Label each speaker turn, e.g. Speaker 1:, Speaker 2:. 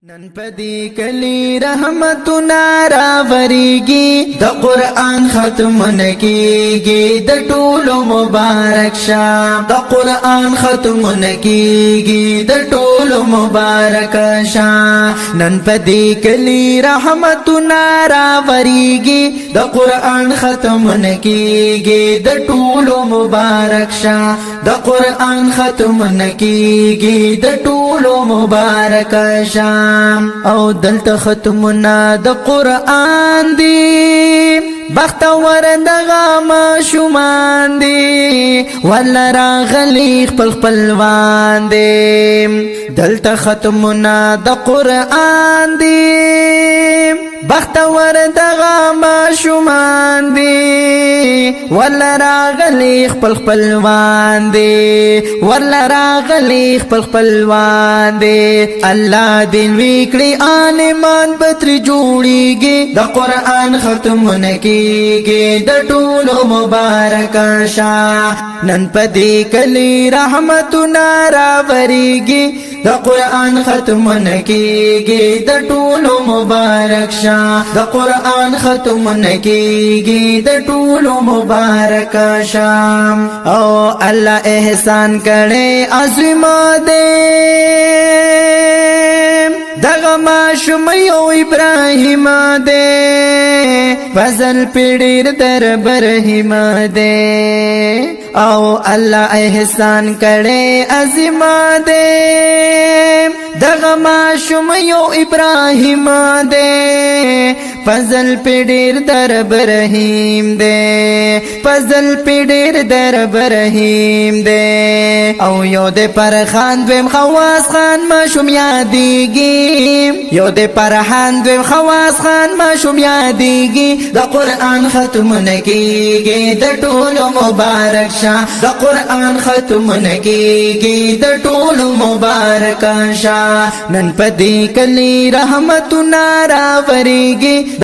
Speaker 1: نن پدی کلی رحمتنا راوریگی د قرآن ختم نکیگی د ټولو مبارک شاه د قرآن ختم نکیگی د ټولو مبارک شاه نن پدی کلی رحمتنا راوریگی د قرآن ختم نکیگی د ټولو مبارک شاه د قرآن ختم نکیگی د ټولو مبارک شاه او دلته ختمنا د قرآن دی بختور دغه ماشومان دی ولا راغلی خپل خپلوان دی دلته ختمنا د قرآن دی بختور دغه ماشومان دی ولا راغلی خپل خپلوان دی ولا راغلی خپل خپلوان دی الله دین وکړي انمان بتر جوړيږي د قرآن ختم نکيږي د ټولو مبارک شاه نن پدې کلی رحمتنا راوریږي د قرآن ختم نکيږي د ټولو مبارک شاه د قرآن ختم نکيږي د ټولو مبارک شاه او الله احسان کړي عظیم دی دغه ماشوم یو ابراهیم دی فضل پیډیر در برهیم دی او الله احسان کړي عظیم دی دغه ماشوم یو ابراهیم دی فضل پیډیر در برهیم دی فضل پیډیر در برهیم دی او یو د پر خان ویم خواص خان ماشوم یادېږي یو د پرهان دویم خواص خان ماشوم یادېږي د قرآن ختم نکېږي د ټولو مبارک شه د قرآن ختم نکېږي د ټولو مبارک شه نن پدې کلی رحمتنا راوریږي